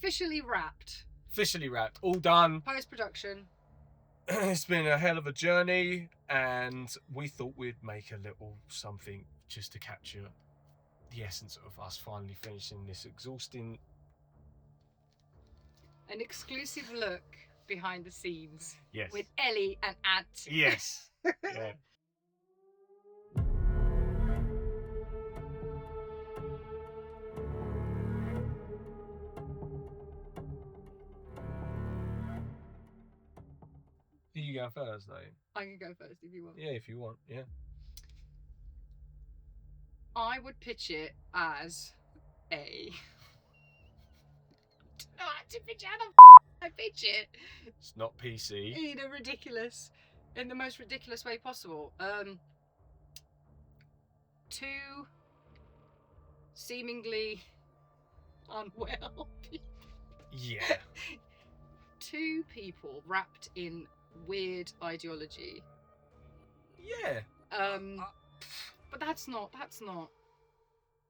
Officially wrapped. All done. Post-production. It's been a hell of a journey, and we thought we'd make a little something just to capture the essence of us finally finishing this exhausting... An exclusive look behind the scenes. Yes. With Elly and Ant. Yes. Yeah. You go first, though. I can go first if you want. Yeah, if you want. Yeah. I would pitch it as a... I don't know how to pitch it. How the I pitch it? It's not PC. In the most ridiculous way possible. Two seemingly unwell people. Yeah. Two people wrapped in weird ideology. Yeah. But that's not.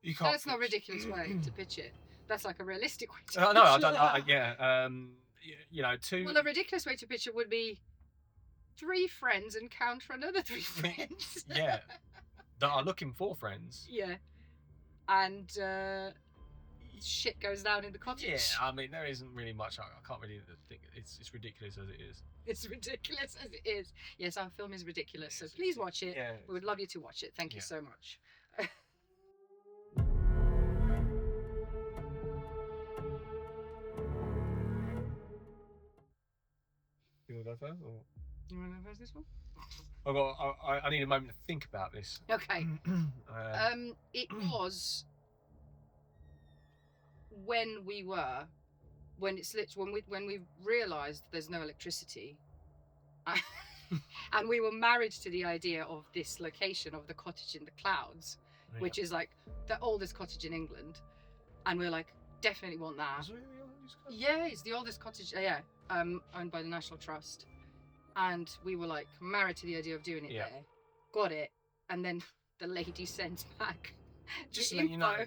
You can't. That's not a ridiculous way to pitch it. That's like a realistic way to pitch No, I it. don't. Yeah. Two. Well, a ridiculous way to pitch it would be 3 friends encounter another 3 friends. Yeah. That are looking for friends. Yeah. And shit goes down in the cottage. Yeah, I mean, there isn't really much. I can't really think. It's ridiculous as it is. It's ridiculous as it is. Yes, our film is ridiculous, so please watch it. Yeah. We would love you to watch it. Thank you so much. You want to go first? Or? You want to go first this one? I need a moment to think about this. Okay. It was when we realised there's no electricity, and we were married to the idea of this location of the cottage in the clouds, which is like the oldest cottage in England, and we were like, definitely want that. Is it the oldest cottage? Yeah, it's the oldest cottage. Owned by the National Trust, and we were like married to the idea of doing it there. Got it, and then the lady sends back just the to let you info. know.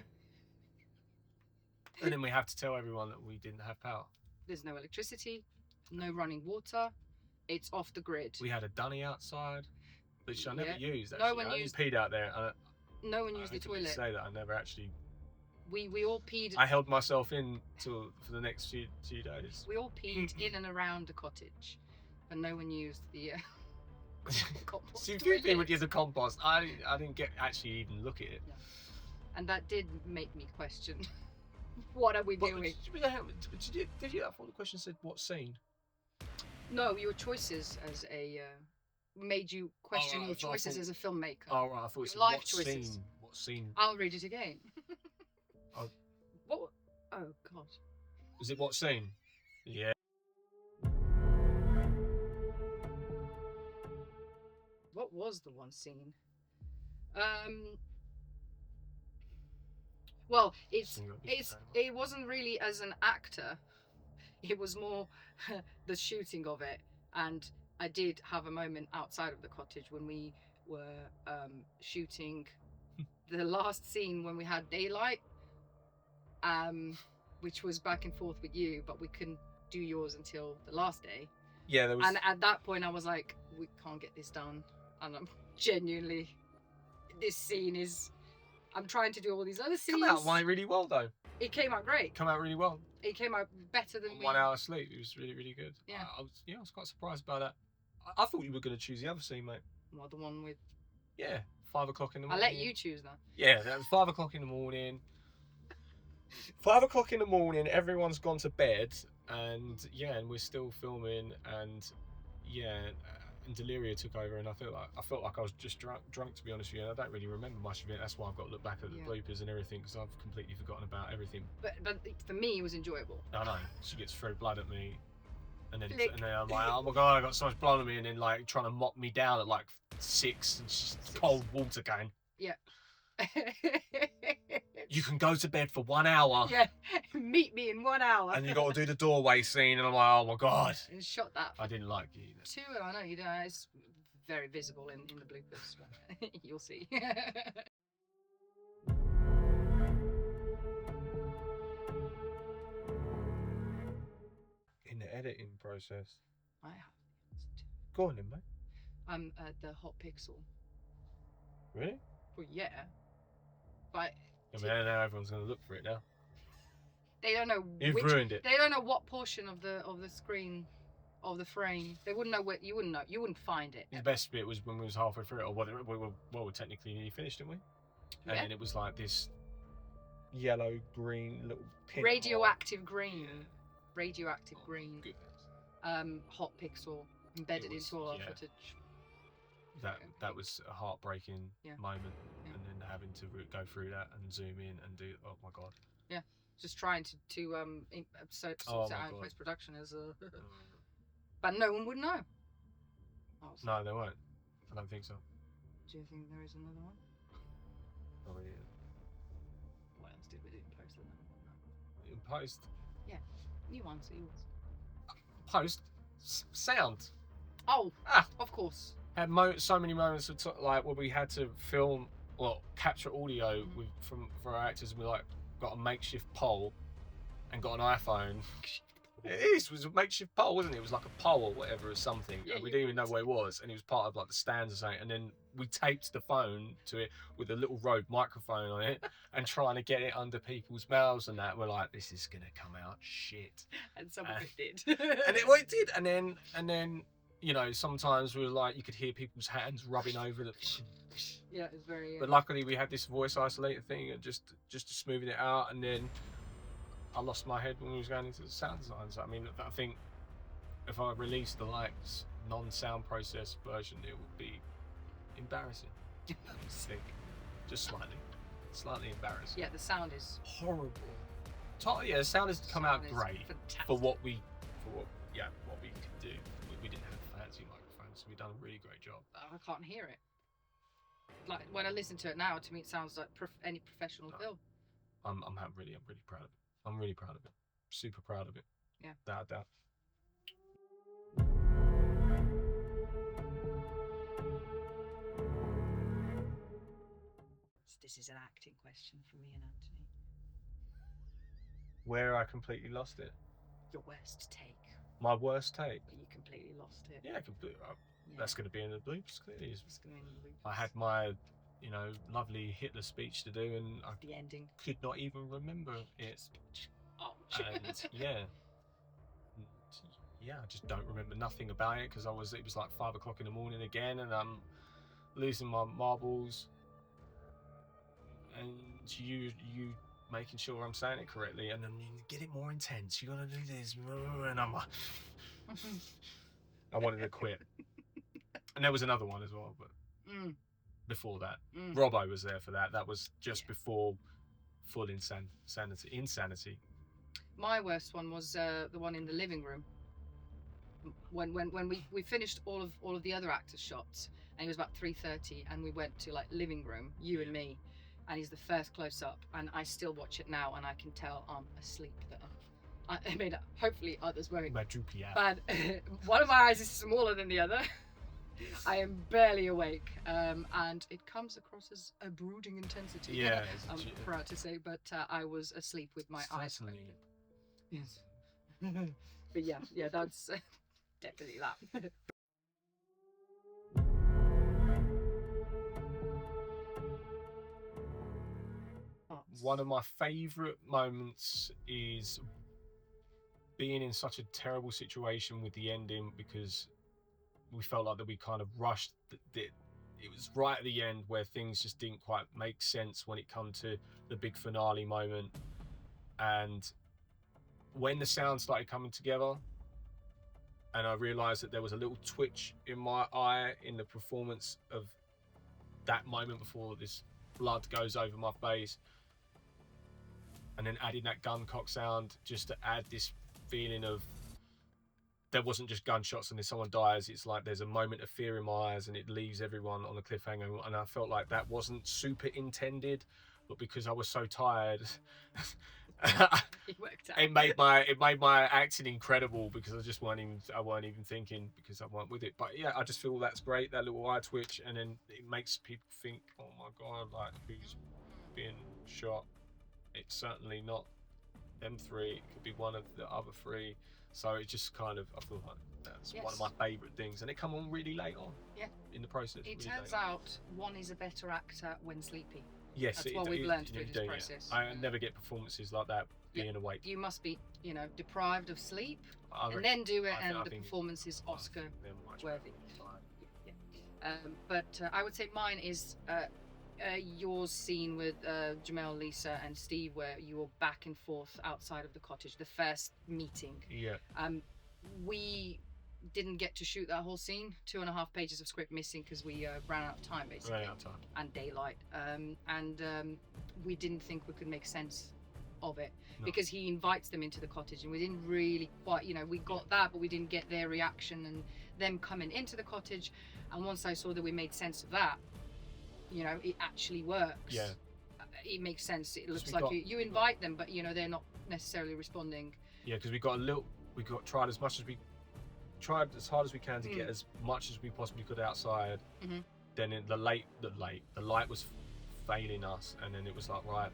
And then we have to tell everyone that we didn't have power. There's no electricity, no running water. It's off the grid. We had a dunny outside, which I never used. No Actually. one used. I peed out there. No one used the toilet. Say that I never actually. We all peed. I held myself in for the next few days. We all peed in and around the cottage, but no one used the compost. See, few people would use a compost. I didn't actually even look at it. Yeah. And that did make me question, what are we doing? Did you? I thought the question said what scene. No, your choices as a made you question your choices as a filmmaker. Oh, right, I thought it said life what choices. scene. What scene? I'll read it again. Oh. What? Oh God. Was it what scene? Yeah. What was the one scene? Well, it wasn't really as an actor. It was more the shooting of it, and I did have a moment outside of the cottage when we were shooting the last scene when we had daylight, which was back and forth with you, but we couldn't do yours until the last day. Yeah, there was. And at that point, I was like, we can't get this done, and I'm genuinely. This scene is. I'm trying to do all these other scenes. Come out really well though. It came out great. Come out really well. It came out better than 1 hour sleep. It was really, really good. Yeah. I was quite surprised by that. I thought you were going to choose the other scene, mate. Well, the one with. Yeah, 5 o'clock in the morning. I'll let you choose that. Yeah, that was 5 o'clock in the morning. 5 o'clock in the morning. Everyone's gone to bed, and we're still filming, and and Deliria took over, and I felt like I was just drunk to be honest with you, and I don't really remember much of it. That's why I've got to look back at the bloopers and everything, because I've completely forgotten about everything. But for me, it was enjoyable. I know. She gets throw blood at me, and then I'm like, oh my god, I got so much blood on me, and then like trying to mop me down at like 6, and she's cold water going. Yeah. You can go to bed for 1 hour. Yeah, meet me in 1 hour. And you got to do the doorway scene, and I'm like, oh my god. And shot that. I didn't like it either. 2, I know you don't. It's very visible in the bloopers. You'll see. editing process? I have the answer to. Go on then, mate. The hot pixel. Really? Well, yeah. But I mean, now everyone's going to look for it now. they don't know. You've ruined it. They don't know what portion of the screen, of the frame. They wouldn't know what. You wouldn't know. You wouldn't find it. The best bit was when we was halfway through it, or whether we technically nearly finished, didn't we? Yeah. And then it was like this yellow green little pin. Radioactive green. Radioactive green. Goodness. Hot pixel embedded into all our footage. That was a heartbreaking moment, and then having to go through that and zoom in and do. Oh my god. Yeah, just trying to sort it out in post production as a. But no one would know. No, they won't. I don't think so. Do you think there is another one? Oh yeah. What else did we do in post that no one will know? In post. Yeah, you answer yours. Post sound. Oh, of course. Had so many moments of like where we had to film, capture audio for our actors, and we like got a makeshift pole and got an iPhone. It was a makeshift pole, wasn't it? It was like a pole or whatever or something. Yeah, and we didn't even know where it was, and it was part of like the stands or something. And then we taped the phone to it with a little Rode microphone on it, and trying to get it under people's mouths and that. We're like, this is gonna come out shit. And some of it did. And it did. And then. You know, sometimes we were like, you could hear people's hands rubbing over the. Yeah, it was very. But luckily, we had this voice isolator thing, and just smoothing it out. And then I lost my head when we was going into the sound design. So I mean, I think if I released the non-sound process version, it would be embarrassing. Sick, just slightly embarrassing. Yeah, the sound is horrible. The sound has come out great for what we can do. We didn't have fancy microphones, so we've done a really great job. I can't hear it. Like when I listen to it now, to me it sounds like any professional film. I'm really proud of it. I'm really proud of it. Super proud of it. Yeah. Without doubt. This is an acting question for me and Anthony. Where I completely lost it. Your worst take. My worst take. But you completely lost it. Yeah, completely. That's going to be in the bloopers, clearly. It's going to be in the bloopers. I had my, lovely Hitler speech to do, and the ending. Could not even remember it. Oh. And I just don't remember nothing about it because it was like 5 o'clock in the morning again, and I'm losing my marbles, and you making sure I'm saying it correctly, and then you get it more intense. You gotta do this, and I'm like, I wanted to quit. And there was another one as well, but before that, Robbo was there for that. That was just before full insanity. My worst one was the one in the living room. When we finished all of the other actors' shots, and it was about 3:30, and we went to like living room, you and me. And he's the first close up, and I still watch it now, and I can tell I'm asleep there. I mean, hopefully others won't. But one of my eyes is smaller than the other. I am barely awake, and it comes across as a brooding intensity. Yeah, I'm proud to say, but I was asleep with my eyes closed. Yes. But yeah, that's definitely that. One of my favourite moments is being in such a terrible situation with the ending, because we felt like that we kind of rushed. It was right at the end where things just didn't quite make sense when it come to the big finale moment, and when the sound started coming together and I realised that there was a little twitch in my eye in the performance of that moment before this blood goes over my face, and then adding that gun cock sound just to add this feeling of there wasn't just gunshots and then someone dies. It's like there's a moment of fear in my eyes, and it leaves everyone on a cliffhanger. And I felt like that wasn't super intended, but because I was so tired, it worked out. It made my acting incredible, because I weren't even thinking, because I weren't with it. But yeah, I just feel that's great, that little eye twitch, and then it makes people think, oh my god, like, who's being shot? It's certainly not them three, it could be one of the other three. So it just kind of, I feel like that's one of Yes. my favourite things, and it come on really late on. Yeah. In the process. It really turns late on. out one is a better actor when sleepy. Yes, That's what we've learned through this process. I never get performances like that being awake. You must be, you know, deprived of sleep I and then do it, I and the think performance is Oscar they're much worthy. better. But I would say mine is your scene with Jamel, Lisa, and Steve, where you were back and forth outside of the cottage, the first meeting. Yeah. We didn't get to shoot that whole scene. 2.5 pages of script missing because we ran out of time, basically. Ran out of time. And daylight. We didn't think we could make sense of it, because he invites them into the cottage, and we didn't really quite, you know, we got that, but we didn't get their reaction and them coming into the cottage. And once I saw that we made sense of that, you know, it actually works. Yeah. It makes sense. It looks like you invite them, but you know, they're not necessarily responding. Yeah, because we got tried as hard as we can to get as much as we possibly could outside. Mm-hmm. Then the light was failing us, and then it was like, right,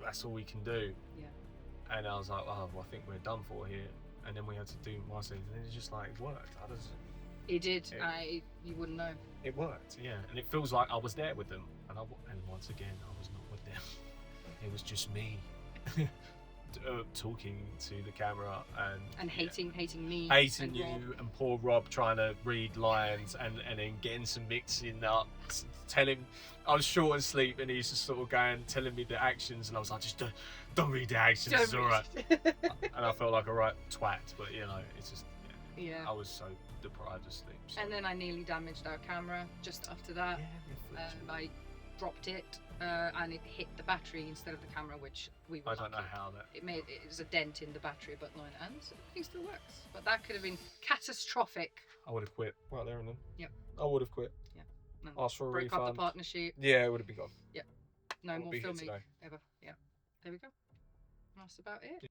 that's all we can do. Yeah. And I was like, oh, well, I think we're done for here. And then we had to do my scene, and it's just like, it worked. It did. You wouldn't know. It worked, yeah. And it feels like I was there with them, and once again, I was not with them. It was just me. Talking to the camera and hating me, hating you, Rob. And poor Rob trying to read lines and then getting some mixing up, telling I was short and sleep, and he's just sort of telling me the actions, and I was like, just don't read the actions, it's all right. And I felt like a right twat, but you know, it's just I was so deprived of sleep. So. And then I nearly damaged our camera just after that. I dropped it and it hit the battery instead of the camera, which we were I don't know how that... It was a dent in the battery, but no, and it still works. But that could have been catastrophic. I would have quit right there and then. Yep. I would have quit. Yeah. Asked for a refund. Broke up the partnership. Yeah, it would have been gone. Yep. No more filming ever. Yeah. There we go. That's about it.